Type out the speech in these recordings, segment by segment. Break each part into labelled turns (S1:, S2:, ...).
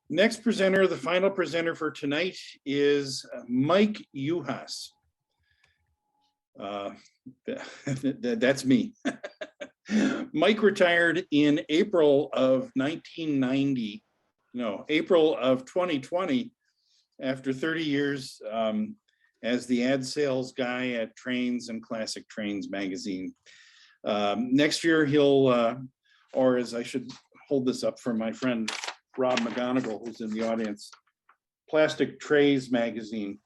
S1: Next presenter, the final presenter for tonight, is Mike Yuhas. That's me. Mike retired in April of 1990, no, April of 2020, after 30 years as the ad sales guy at Trains and Classic Trains magazine. Next year he'll, or as I should hold this up for my friend Rob McGonigal, who's in the audience, Plastic Trays magazine.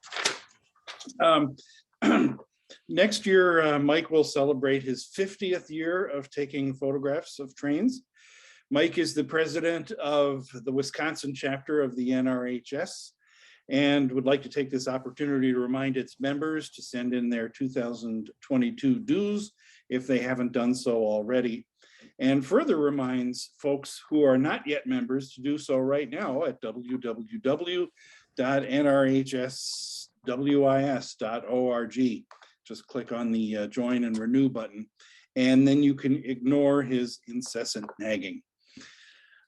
S1: Next year, Mike will celebrate his 50th year of taking photographs of trains. Mike is the president of the Wisconsin chapter of the NRHS and would like to take this opportunity to remind its members to send in their 2022 dues if they haven't done so already. And further reminds folks who are not yet members to do so right now at www.nrhswis.org. Just click on the join and renew button, and then you can ignore his incessant nagging.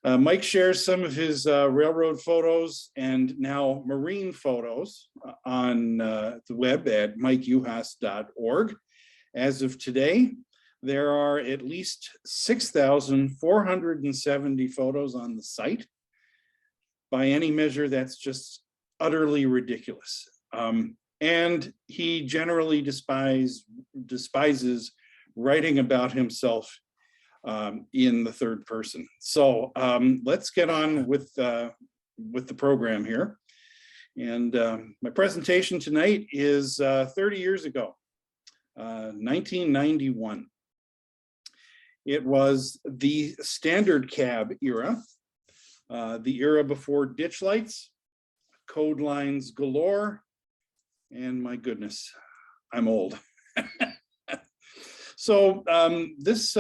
S1: Mike shares some of his railroad photos and now marine photos on the web at mikeyuhas.org. As of today, there are at least 6,470 photos on the site. By any measure, that's just utterly ridiculous. And he generally despises writing about himself in the third person. So let's get on with the program here. And my presentation tonight is 30 years ago, 1991. It was the standard cab era, the era before ditch lights, code lines galore, and my goodness, I'm old. So this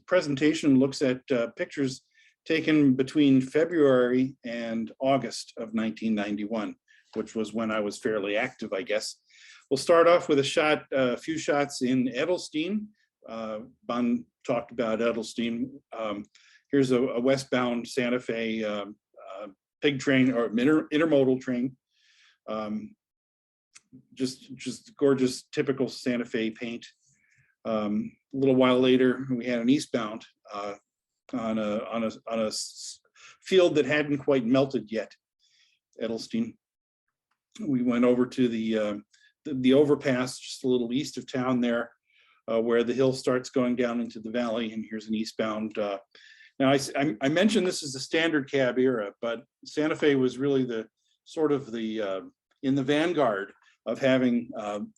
S1: presentation looks at pictures taken between February and August of 1991, which was when I was fairly active, I guess. We'll start off with a few shots in Edelstein. Bon talked about Edelstein. Here's a westbound Santa Fe pig train or intermodal train. Just gorgeous, typical Santa Fe paint. A little while later, we had an eastbound on a field that hadn't quite melted yet, Edelstein. We went over to the overpass just a little east of town there, where the hill starts going down into the valley, and here's an eastbound. Now, I mentioned this is the standard cab era, but Santa Fe was really the sort of in the vanguard of having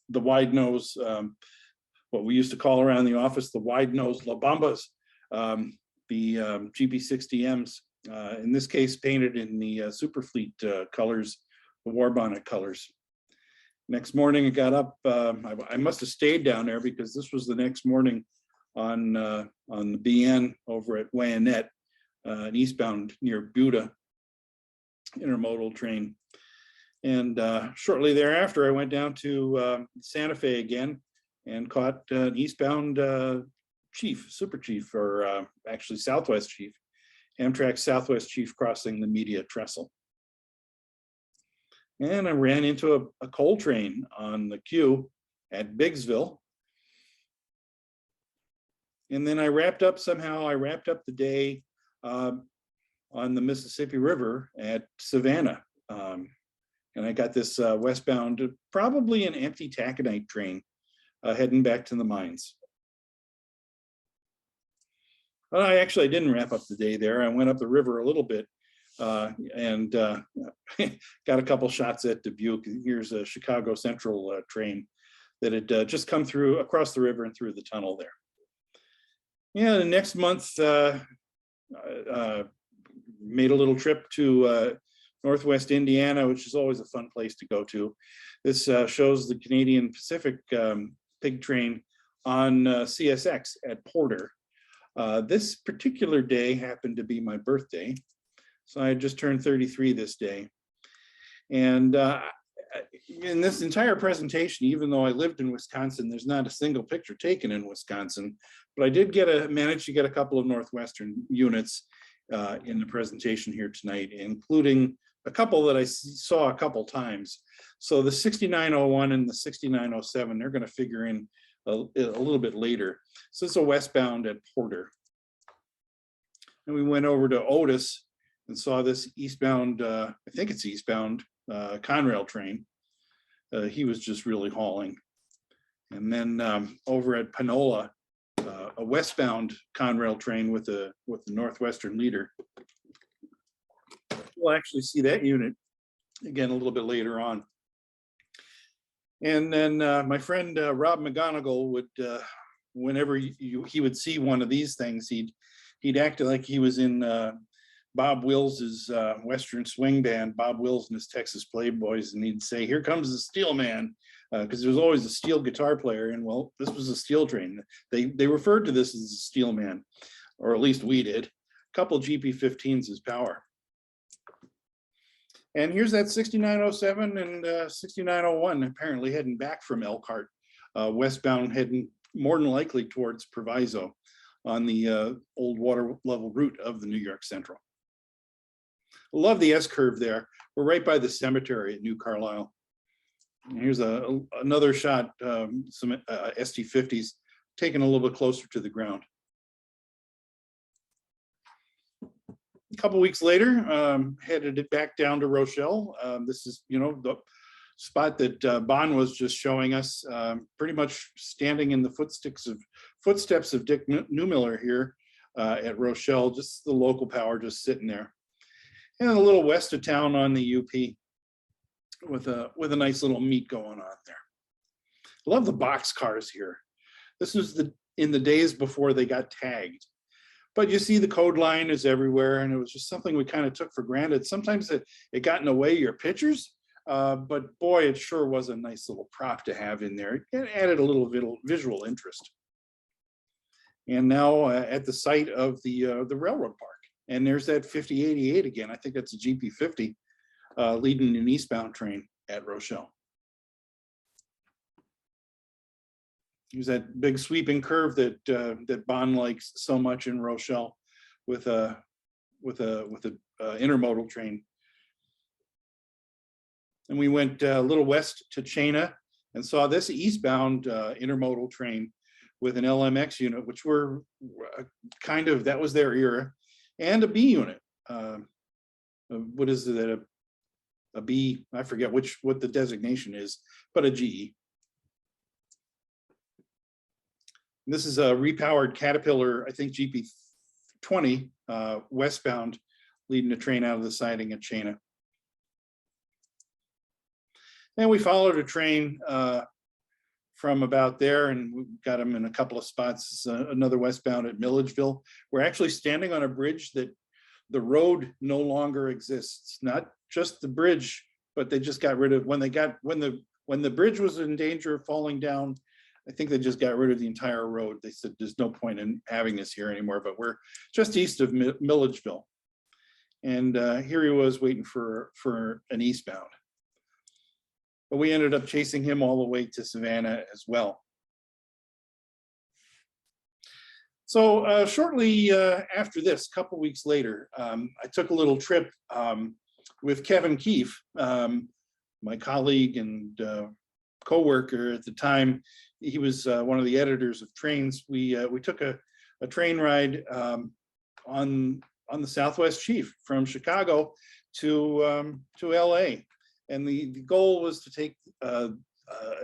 S1: the wide nose, what we used to call around the office, the wide nose La Bambas, the GP60Ms, in this case painted in the Superfleet colors, the war bonnet colors. Next morning I got up, I must have stayed down there because this was the next morning on the BN over at Wayanette, an eastbound near Buda intermodal train. And shortly thereafter, I went down to Santa Fe again and caught an eastbound chief, super chief, or actually Southwest chief, Amtrak Southwest chief crossing the Media Trestle. And I ran into a coal train on the queue at Biggsville. And then I wrapped up the day on the Mississippi River at Savannah. And I got this westbound, probably an empty taconite train heading back to the mines. Well, I didn't wrap up the day there. I went up the river a little bit and got a couple shots at Dubuque. Here's a Chicago Central train that had just come through across the river and through the tunnel there. Yeah, the next month made a little trip to Northwest Indiana, which is always a fun place to go to. This shows the Canadian Pacific pig train on CSX at Porter. This particular day happened to be my birthday, so I just turned 33 this day. And in this entire presentation, even though I lived in Wisconsin, there's not a single picture taken in Wisconsin, but I did manage to get a couple of Northwestern units. in the presentation here tonight, including a couple that I saw a couple times. So the 6901 and the 6907, they're going to figure in a little bit later. So it's a westbound at Porter. And we went over to Otis and saw this eastbound, I think it's eastbound, Conrail train. He was just really hauling. And then over at Panola, a westbound Conrail train with the Northwestern leader. We'll actually see that unit again a little bit later on. And then my friend Rob McGonigal would, whenever he would see one of these things, he'd act like he was in Bob Wills's Western swing band, Bob Wills and his Texas Playboys, and he'd say, "Here comes the steel man," because there was always a steel guitar player, and well, this was a steel train. They referred to this as a steel man, or at least we did. A couple GP15s as power. And here's that 6907 and 6901 apparently heading back from Elkhart, westbound, heading more than likely towards Proviso on the old water level route of the New York Central. I love the S-curve there. We're right by the cemetery at New Carlisle. And here's another shot, some ST50s taken a little bit closer to the ground. A couple weeks later, headed it back down to Rochelle. This is, the spot that Bon was just showing us, pretty much standing in the footsteps of Dick Newmiller here at Rochelle, just the local power just sitting there. And a little west of town on the UP with a nice little meet going on there. I love the box cars here. This was in the days before they got tagged. But you see the code line is everywhere, and it was just something we kind of took for granted. Sometimes it got in the way of your pictures, but boy, it sure was a nice little prop to have in there. It added a little visual interest. And now at the site of the railroad park, and there's that 5088 again. I think that's a GP50 leading an eastbound train at Rochelle. Here's that big sweeping curve that Bon likes so much in Rochelle with a intermodal train. And we went a little west to Chena and saw this eastbound intermodal train with an LMX unit, which were that was their era, and a B unit. What is it? A B? I forget what the designation is, but a GE. This is a repowered Caterpillar, I think GP20 westbound, leading a train out of the siding at Chena. And we followed a train from about there, and we got them in a couple of spots. Another westbound at Milledgeville. We're actually standing on a bridge that the road no longer exists. Not just the bridge, but they just got rid of when the bridge was in danger of falling down. I think they just got rid of the entire road. They said there's no point in having this here anymore, but we're just east of Milledgeville. And here he was waiting for an eastbound. But we ended up chasing him all the way to Savannah as well. So shortly after this, a couple weeks later, I took a little trip with Kevin Keefe, my colleague and co-worker at the time. He was one of the editors of Trains. We took a train ride on the Southwest Chief from Chicago to LA. And the goal was to take an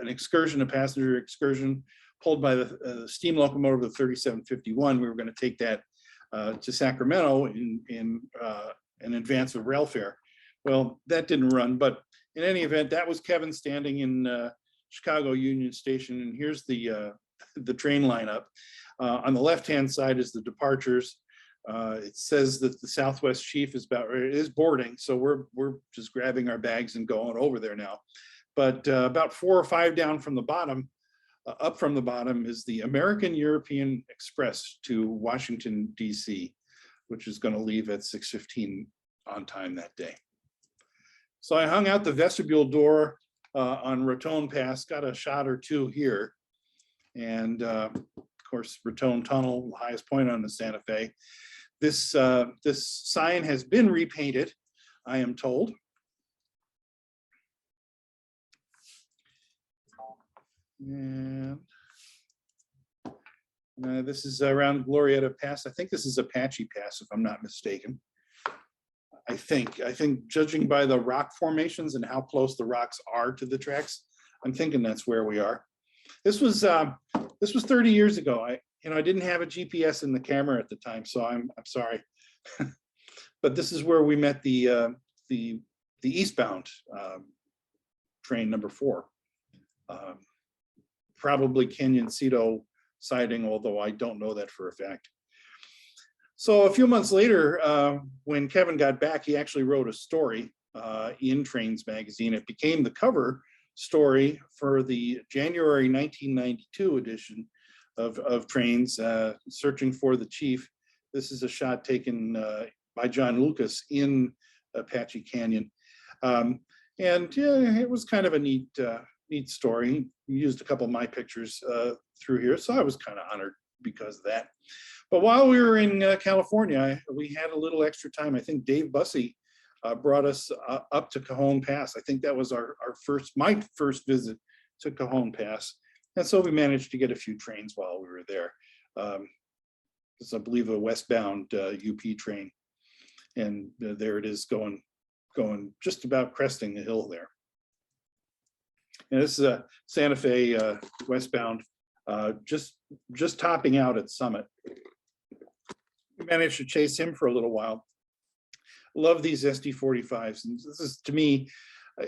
S1: excursion, a passenger excursion pulled by the steam locomotive of 3751. We were going to take that to Sacramento in advance of rail fare. Well, that didn't run, but in any event, that was Kevin standing in Chicago Union Station, and here's the train lineup. On the left-hand side is the departures. It says that the Southwest Chief is boarding, so we're just grabbing our bags and going over there now. But about 4 or 5 down from the bottom, up from the bottom, is the American European Express to Washington, D.C., which is going to leave at 6:15 on time that day. So I hung out the vestibule door on Raton Pass, got a shot or two here. And of course, Raton Tunnel, highest point on the Santa Fe. This sign has been repainted, I am told. And this is around Glorieta Pass. I think this is Apache Pass, if I'm not mistaken. I think judging by the rock formations and how close the rocks are to the tracks, I'm thinking that's where we are. This was 30 years ago. I didn't have a GPS in the camera at the time, so I'm sorry. But this is where we met the eastbound train number 4. Probably Canyoncito siding, although I don't know that for a fact. So a few months later, when Kevin got back, he actually wrote a story in Trains magazine. It became the cover story for the January 1992 edition of Trains, Searching for the Chief. This is a shot taken by John Lucas in Apache Canyon. And yeah, it was kind of a neat story. He used a couple of my pictures through here, so I was kind of honored because of that. But while we were in California, we had a little extra time. I think Dave Bussey brought us up to Cajon Pass. I think that was my first visit to Cajon Pass. And so we managed to get a few trains while we were there. It's, I believe, a westbound UP train. And there it is going just about cresting the hill there. And this is a Santa Fe westbound, just topping out at Summit. We managed to chase him for a little while. Love these SD45s. And this is, to me,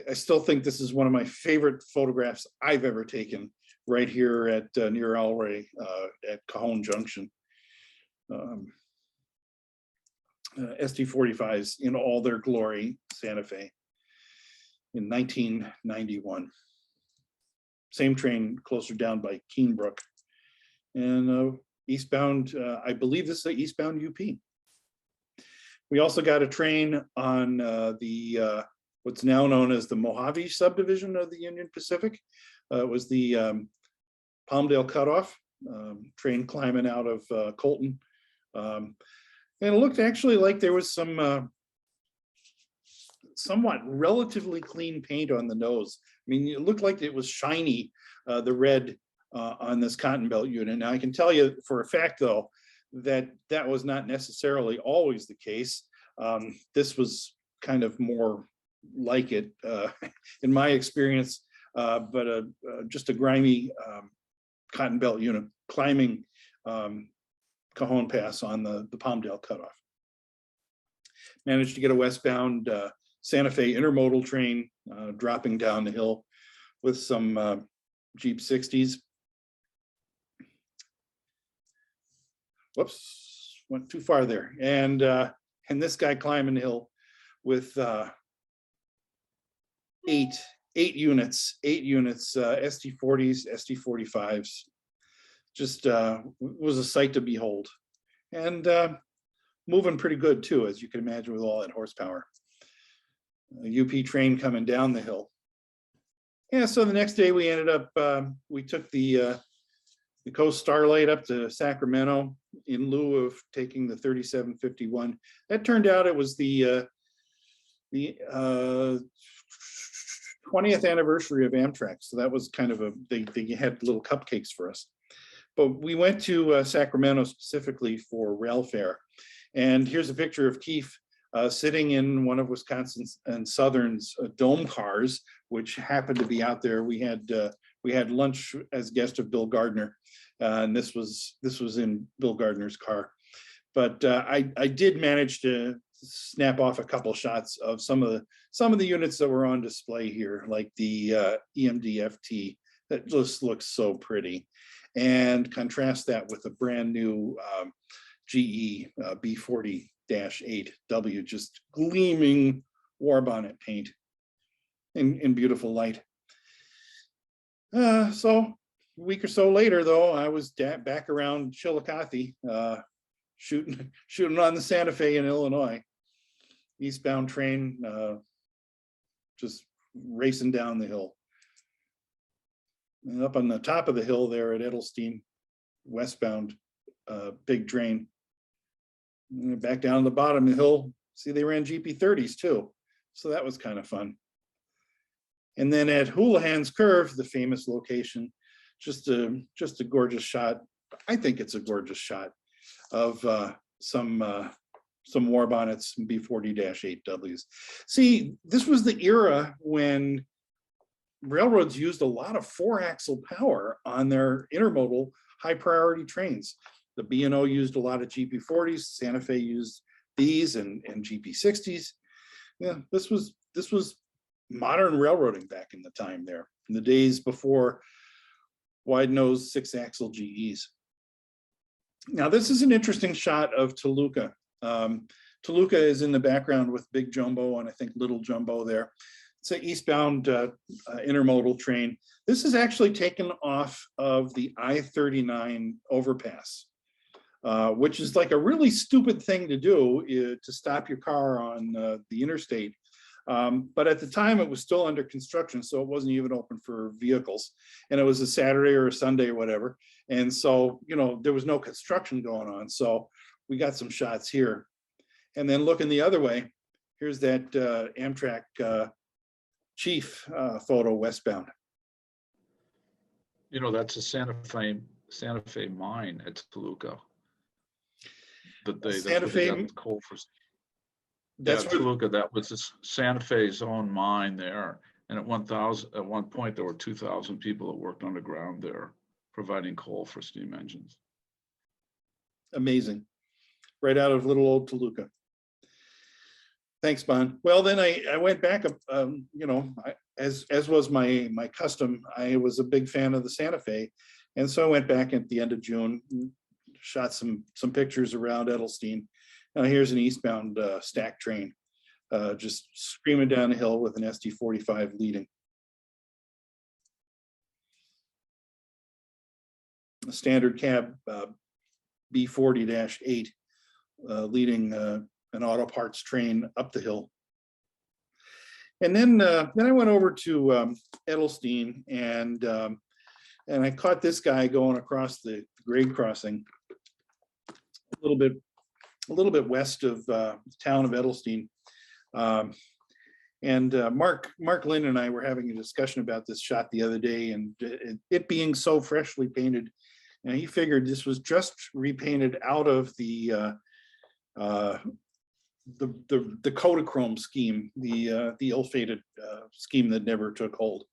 S1: I still think this is one of my favorite photographs I've ever taken right here at near Elray at Cajon Junction. SD45s in all their glory, Santa Fe in 1991. Same train closer down by Keenbrook. And eastbound, I believe this is the eastbound UP. We also got a train on the what's now known as the Mojave subdivision of the Union Pacific. It was the Palmdale Cutoff, train climbing out of Colton. And it looked actually like there was some somewhat relatively clean paint on the nose. I mean, it looked like it was shiny, the red on this cotton belt unit. Now I can tell you for a fact though, that was not necessarily always the case. This was kind of more like it in my experience, but just a grimy cotton belt unit climbing Cajon Pass on the Palmdale Cutoff. Managed to get a westbound Santa Fe intermodal train dropping down the hill with some Jeep 60s. Whoops, went too far there. And this guy climbing the hill with eight units, SD40s, SD45s. Just was a sight to behold. And moving pretty good too, as you can imagine with all that horsepower. A UP train coming down the hill. Yeah, so the next day we ended up, we took the Coast Starlight up to Sacramento in lieu of taking the 3751. That turned out it was the 20th anniversary of Amtrak. So that was kind of they had little cupcakes for us. But we went to Sacramento specifically for rail fare. And here's a picture of Keefe sitting in one of Wisconsin and Southern's dome cars, which happened to be out there. We had lunch as guest of Bill Gardner, and this was in Bill Gardner's car. But I did manage to snap off a couple shots of some of the units that were on display here, like the EMD-FT that just looks so pretty, and contrast that with a brand new GE B40-8W, just gleaming war bonnet paint in beautiful light. So a week or so later, though, I was back around Chillicothe, shooting on the Santa Fe in Illinois. Eastbound train, just racing down the hill. And up on the top of the hill there at Edelstein, westbound, big train. And back down the bottom of the hill, see they ran GP30s too. So that was kind of fun. And then at Houlihan's Curve, the famous location, just a gorgeous shot. I think it's a gorgeous shot of some war bonnets, B40-8Ws. See, this was the era when railroads used a lot of 4-axle power on their intermodal high priority trains. The B&O used a lot of GP40s, Santa Fe used these and GP60s. Yeah, this was modern railroading back in the time there, in the days before wide nose 6-axle GEs. Now this is an interesting shot of Toluca. Toluca is in the background with Big Jumbo and I think Little Jumbo there. It's an eastbound intermodal train. This is actually taken off of the I-39 overpass, which is like a really stupid thing to do, to stop your car on the interstate. But at the time it was still under construction, so it wasn't even open for vehicles. And it was a Saturday or a Sunday or whatever. And so, you know, there was no construction going on. So we got some shots here. And then looking the other way, here's that Amtrak chief photo westbound.
S2: You know, that's a Santa Fe mine at Toluca.
S1: Santa Fe
S2: coal for.
S1: That's
S2: yeah, Toluca. That was Santa Fe's own mine there, and at one point there were 2,000 people that worked underground there, providing coal for steam engines.
S1: Amazing, right out of little old Toluca. Thanks, Bon. Well, then I went back. You know, as was my custom, I was a big fan of the Santa Fe, and so I went back at the end of June, shot some pictures around Edelstein. Now here's an eastbound stack train, just screaming down the hill with an SD45 leading. A standard cab B40-8 leading an auto parts train up the hill. And then I went over to Edelstein and I caught this guy going across the grade crossing a little bit west of the town of Edelstein. Mark Lynn and I were having a discussion about this shot the other day, and it being so freshly painted, and he figured this was just repainted out of the Kodachrome scheme, the ill-fated scheme that never took hold.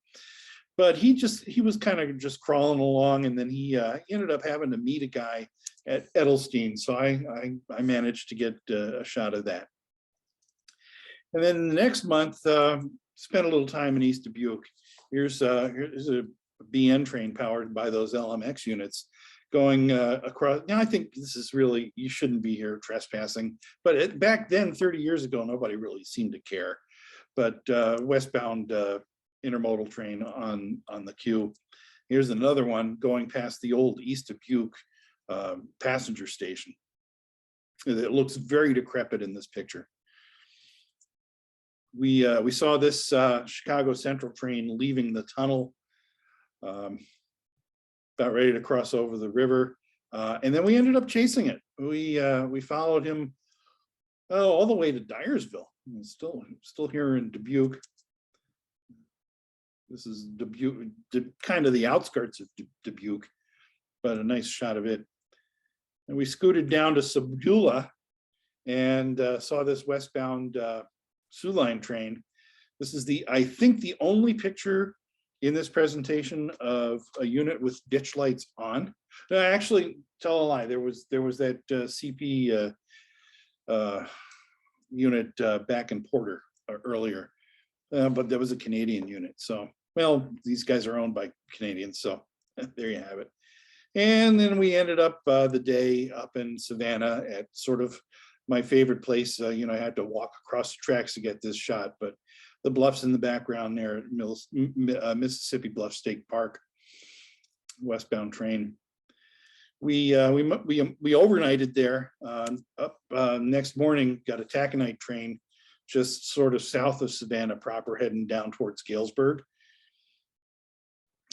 S1: But he was kind of just crawling along, and then he ended up having to meet a guy at Edelstein. So I managed to get a shot of that. And then the next month, spent a little time in East Dubuque. Here's a BN train powered by those LMX units going across. Now I think this is really, you shouldn't be here trespassing, but back then, 30 years ago, nobody really seemed to care. But westbound intermodal train on the queue. Here's another one going past the old East Dubuque passenger station. It looks very decrepit in this picture. We saw this Chicago Central train leaving the tunnel, about ready to cross over the river, and then we ended up chasing it. We followed him all the way to Dyersville. Still here in Dubuque. This is Dubuque, kind of the outskirts of Dubuque, but a nice shot of it. And we scooted down to Sebula and saw this westbound Sioux Line train. This is I think the only picture in this presentation of a unit with ditch lights on. No, actually, tell a lie. There was that CP unit back in Porter earlier, but that was a Canadian unit. So, well, these guys are owned by Canadians, so there you have it. And then we ended up the day up in Savannah at sort of my favorite place. You know, I had to walk across the tracks to get this shot, but the bluffs in the background there at Mississippi Bluff State Park, westbound train. We overnighted there. Up next morning, got a taconite train just sort of south of Savannah proper, heading down towards Galesburg.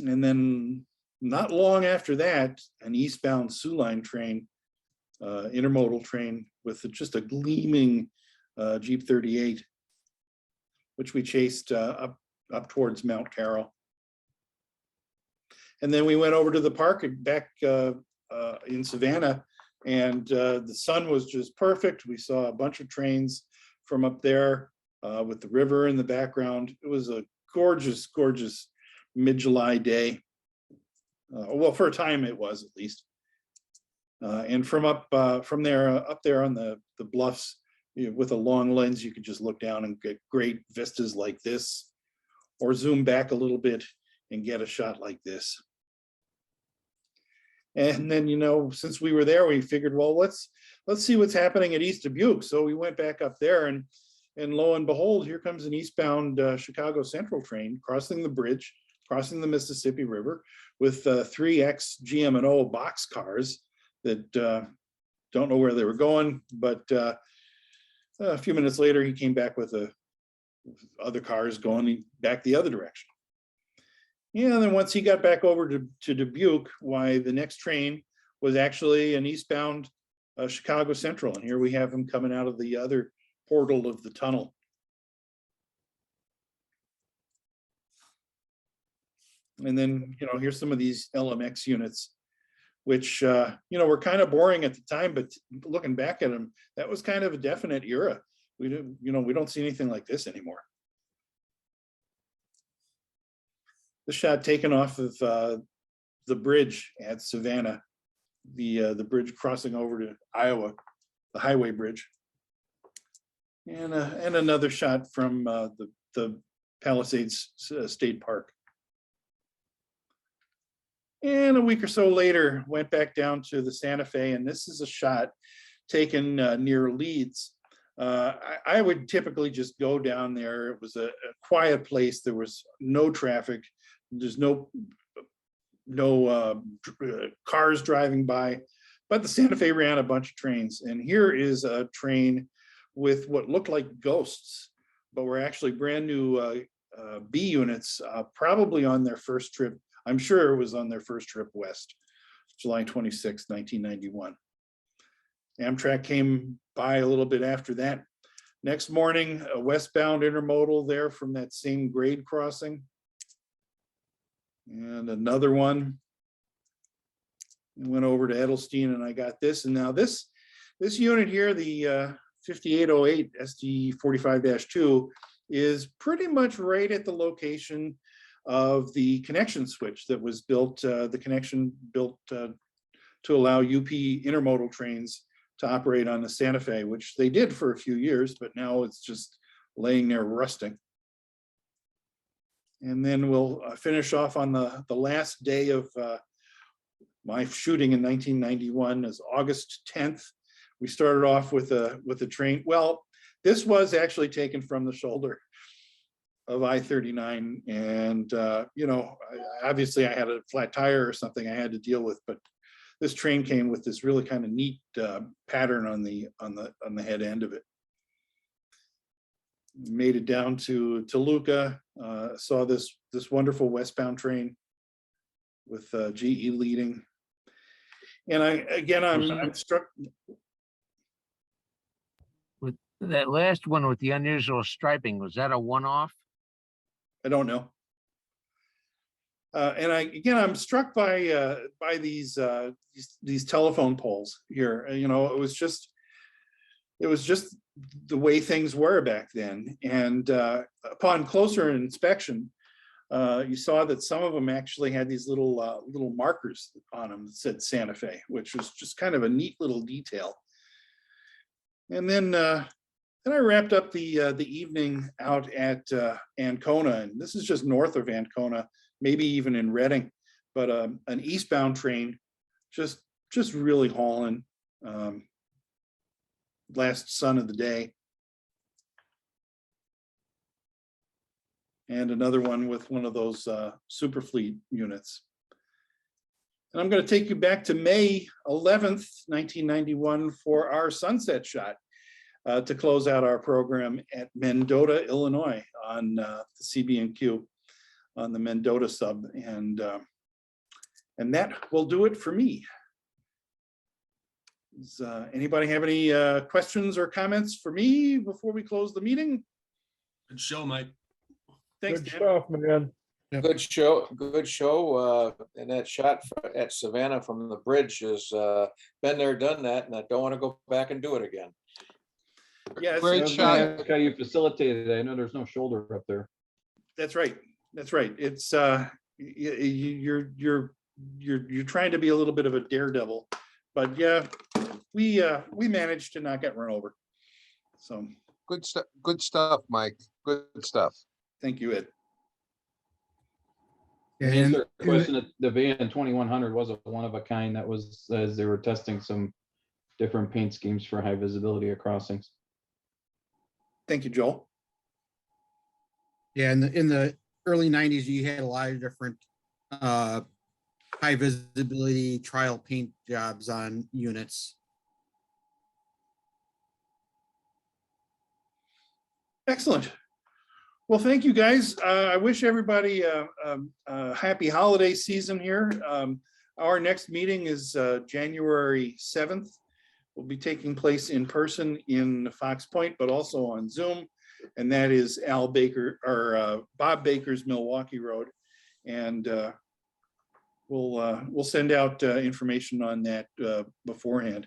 S1: And then not long after that, an eastbound Sioux Line train intermodal train with just a gleaming Jeep 38, which we chased up towards Mount Carroll. And then we went over to the park and back in Savannah, and the sun was just perfect. We saw a bunch of trains from up there with the river in the background. It was a gorgeous, gorgeous mid-July day. Well, for a time it was, at least. And from there up there on the bluffs, with a long lens, you could just look down and get great vistas like this, or zoom back a little bit and get a shot like this. And then, since we were there, we figured, well, let's see what's happening at East Dubuque. So we went back up there, and lo and behold, here comes an eastbound Chicago Central train crossing the bridge, crossing the Mississippi River, with 3 ex-GM&O box cars that don't know where they were going. But a few minutes later, he came back with other cars going back the other direction. Yeah, and then once he got back over to Dubuque, why, the next train was actually an eastbound Chicago Central. And here we have him coming out of the other portal of the tunnel. And then, here's some of these LMX units, which, were kind of boring at the time, but looking back at them, that was kind of a definite era. We don't see anything like this anymore. The shot taken off of the bridge at Savannah, the bridge crossing over to Iowa, the highway bridge, and another shot from the Palisades State Park. And a week or so later, went back down to the Santa Fe, and this is a shot taken near Leeds. I would typically just go down there. It was a quiet place. There was no traffic. There's no cars driving by, but the Santa Fe ran a bunch of trains. And here is a train with what looked like ghosts, but were actually brand new B units, probably on their first trip. I'm sure it was on their first trip west, July 26, 1991. Amtrak came by a little bit after that. Next morning, a westbound intermodal there from that same grade crossing. And another one. I went over to Edelstein and I got this. And now this unit here, the 5808 SD45-2, is pretty much right at the location of the connection switch that was built, the connection built to allow UP intermodal trains to operate on the Santa Fe, which they did for a few years, but now it's just laying there rusting. And then we'll finish off on the last day of my shooting in 1991, is August 10th. We started off with a train. Well, this was actually taken from the shoulder of I-39, and obviously I had a flat tire or something I had to deal with, but this train came with this really kind of neat pattern on the head end of it. Made it down to Toluca, saw this wonderful westbound train with GE leading, and I'm struck
S3: with that last one with the unusual striping. Was that a one-off?
S1: I don't know. And I'm struck by these telephone poles here. It was just the way things were back then. And upon closer inspection, you saw that some of them actually had these little markers on them that said Santa Fe, which was just kind of a neat little detail. And then I wrapped up the evening out at Ancona, and this is just north of Ancona, maybe even in Reading, but an eastbound train just really hauling. Last sun of the day. And another one with one of those Superfleet units. And I'm going to take you back to May 11th, 1991 for our sunset shot to close out our program at Mendota, Illinois on the CB&Q on the Mendota sub. And that will do it for me. Does anybody have any questions or comments for me before we close the meeting?
S4: Good show, Mike.
S1: Thanks,
S5: Good
S1: Dan.
S5: stuff, man.
S6: Good show, good show. And that shot at Savannah from the bridge has been there, done that, and I don't want to go back and do it again.
S1: Yes,
S7: Great shot.
S5: Ask how you facilitated it. I know there's no shoulder up there.
S1: that's right. That's right. It's you're trying to be a little bit of a daredevil, but yeah, we managed to not get run over. So
S7: Good stuff. Good stuff, Mike. Good stuff.
S1: thank you, Ed.
S5: To answer the question, that the van 2100 was a one of a kind. That was as they were testing some different paint schemes for high visibility at crossings.
S1: Thank you, Joel.
S8: Yeah, in the early 90s, you had a lot of different high visibility trial paint jobs on units.
S1: Excellent. Well, thank you, guys. I wish everybody a happy holiday season here. Our next meeting is January 7th. Will be taking place in person in Fox Point, but also on Zoom. And that is Al Baker or Bob Baker's Milwaukee Road. And we'll send out information on that beforehand.